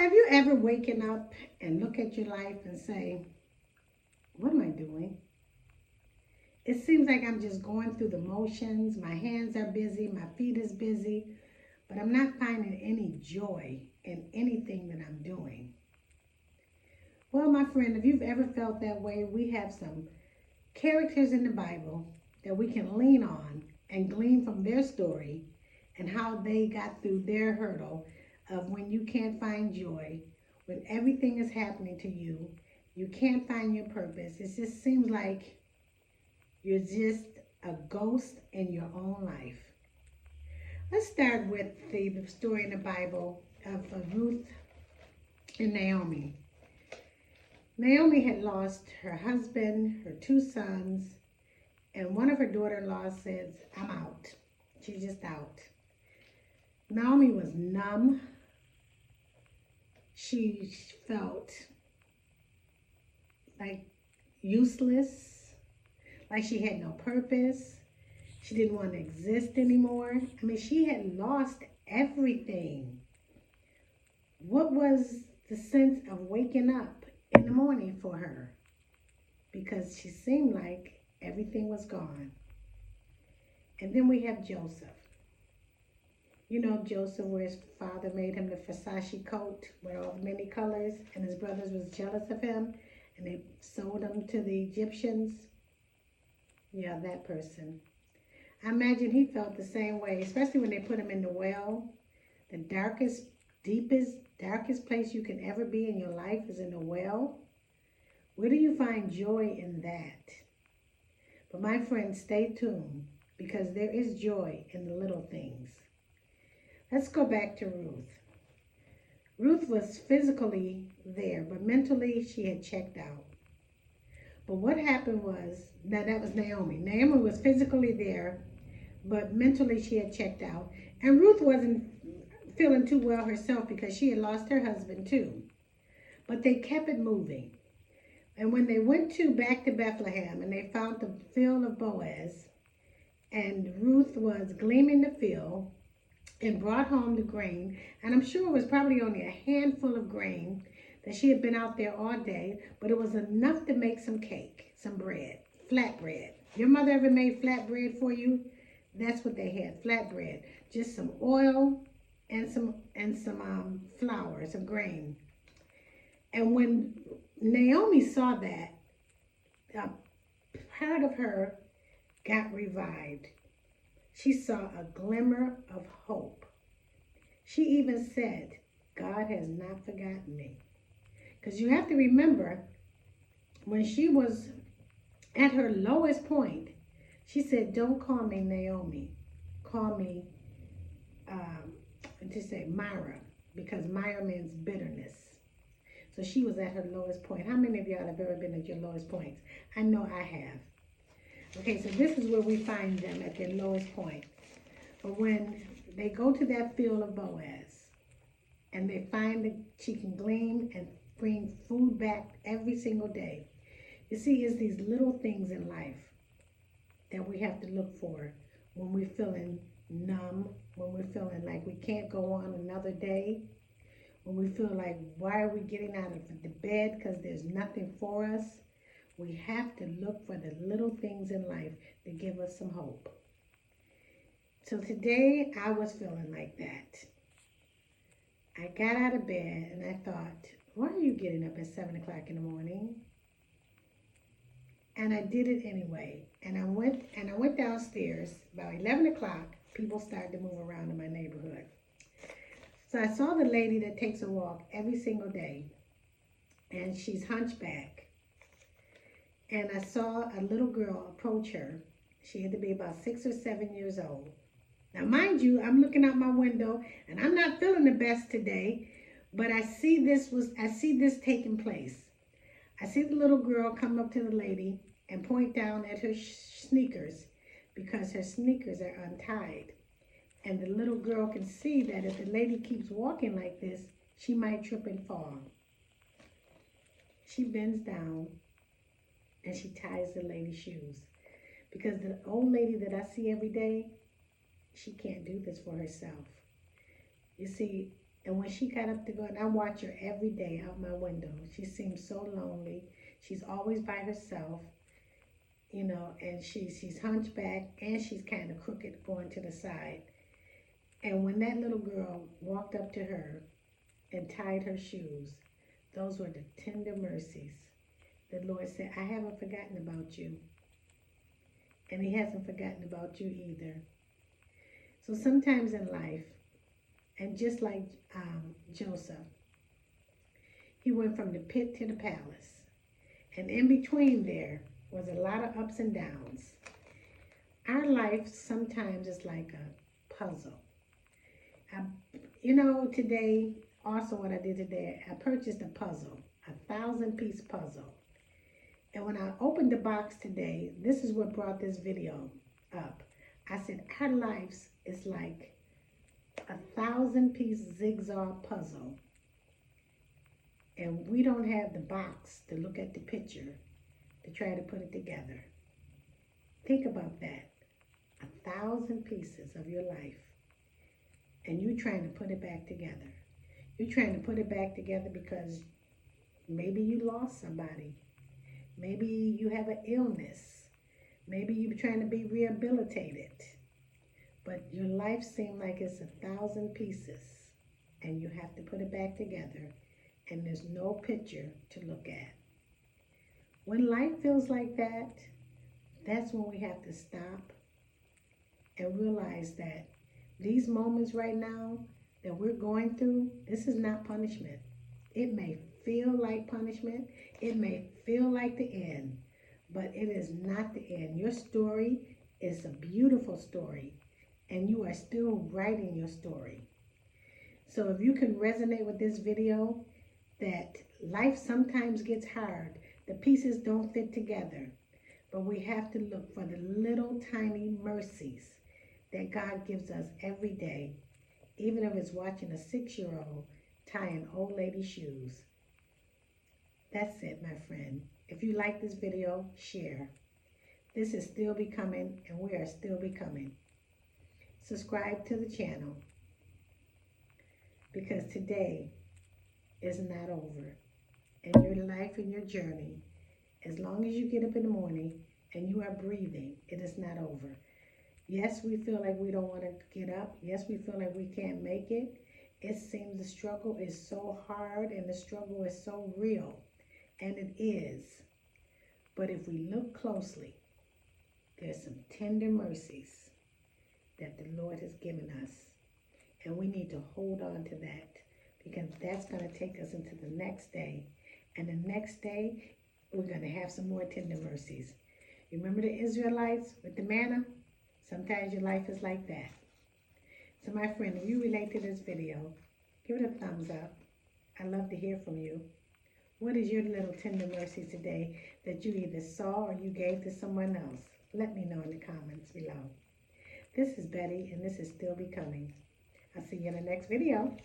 Have you ever waken up and look at your life and say, what am I doing? It seems like I'm just going through the motions. My hands are busy, my feet is busy, but I'm not finding any joy in anything that I'm doing. Well, my friend, if you've ever felt that way, we have some characters in the Bible that we can lean on and glean from their story and how they got through their hurdle of when you can't find joy, when everything is happening to you, you can't find your purpose. It just seems like you're just a ghost in your own life. Let's start with the story in the Bible of Ruth and Naomi. Naomi had lost her husband, her 2 sons, and one of her daughter-in-laws says, I'm out. She's just out. Naomi was numb. She felt like useless, like she had no purpose. She didn't want to exist anymore. I mean, she had lost everything. What was the sense of waking up in the morning for her? Because she seemed like everything was gone. And then we have Joseph. You know Joseph, where his father made him the Versace coat with all the many colors, and his brothers was jealous of him, and they sold him to the Egyptians. Yeah, that person. I imagine he felt the same way, especially when they put him in the well. The darkest, deepest, darkest place you can ever be in your life is in the well. Where do you find joy in that? But my friends, stay tuned, because there is joy in the little things. Let's go back to Ruth. Ruth was physically there, but mentally she had checked out. But what happened was, now that was Naomi. Naomi was physically there, but mentally she had checked out. And Ruth wasn't feeling too well herself because she had lost her husband too. But they kept it moving. And when they went back to Bethlehem and they found the field of Boaz, and Ruth was gleaning the field, and brought home the grain, and I'm sure it was probably only a handful of grain that she had been out there all day, but it was enough to make some cake, some bread, flat bread. Your mother ever made flat bread for you? That's what they had, flat bread. Just some oil and some flour, some grain. And when Naomi saw that, a part of her got revived. She saw a glimmer of hope. She even said, God has not forgotten me. Because you have to remember, when she was at her lowest point, she said, don't call me Naomi. Call me, Myra, because Myra means bitterness. So she was at her lowest point. How many of y'all have ever been at your lowest points? I know I have. Okay, so this is where we find them at their lowest point. But when they go to that field of Boaz, and they find that she can glean and bring food back every single day. You see, it's these little things in life that we have to look for when we're feeling numb, when we're feeling like we can't go on another day, when we feel like, why are we getting out of the bed because there's nothing for us. We have to look for the little things in life that give us some hope. So today I was feeling like that. I got out of bed and I thought, why are you getting up at 7 o'clock in the morning? And I did it anyway. And I went downstairs. About 11 o'clock, people started to move around in my neighborhood. So I saw the lady that takes a walk every single day. And she's hunchback. And I saw a little girl approach her. She had to be about 6 or 7 years old. Now, mind you, I'm looking out my window, and I'm not feeling the best today, but I see this taking place. I see the little girl come up to the lady and point down at her sneakers because her sneakers are untied. And the little girl can see that if the lady keeps walking like this, she might trip and fall. She bends down and she ties the lady's shoes. Because the old lady that I see every day, she can't do this for herself. You see, And when she got up to go, and I watch her every day out my window, she seems so lonely. She's always by herself, you know, and she's hunchback and she's kind of crooked going to the side. And when that little girl walked up to her and tied her shoes, those were the tender mercies. The Lord said, I haven't forgotten about you. And he hasn't forgotten about you either. So sometimes in life, and just like Joseph, he went from the pit to the palace. And in between there was a lot of ups and downs. Our life sometimes is like a puzzle. You know, today, also what I did today, I purchased a puzzle, 1,000-piece puzzle. And when I opened the box today, this is what brought this video up. I said, our lives is like 1,000-piece zigzag puzzle. And we don't have the box to look at the picture to try to put it together. Think about that. 1,000 pieces of your life. And you're trying to put it back together. You're trying to put it back together because maybe you lost somebody. Maybe you have an illness. Maybe you're trying to be rehabilitated. But your life seems like it's 1,000 pieces. And you have to put it back together. And there's no picture to look at. When life feels like that, that's when we have to stop and realize that these moments right now that we're going through, this is not punishment. It may feel like punishment. It may feel like the end, but it is not the end. Your story is a beautiful story, and you are still writing your story. So if you can resonate with this video, that life sometimes gets hard. The pieces don't fit together, but we have to look for the little tiny mercies that God gives us every day, even if it's watching a 6-year-old tie an old lady's shoes. That's it, my friend. If you like this video, share. This is still becoming, and we are still becoming. Subscribe to the channel, because today is not over. And your life and your journey, as long as you get up in the morning and you are breathing, it is not over. Yes, we feel like we don't want to get up. Yes, we feel like we can't make it. It seems the struggle is so hard and the struggle is so real. And it is. But if we look closely, there's some tender mercies that the Lord has given us. And we need to hold on to that, because that's going to take us into the next day. And the next day, we're going to have some more tender mercies. Remember the Israelites with the manna? Sometimes your life is like that. So my friend, if you relate to this video, give it a thumbs up. I'd love to hear from you. What is your little tender mercy today that you either saw or you gave to someone else? Let me know in the comments below. This is Betty, and this is Still Becoming. I'll see you in the next video.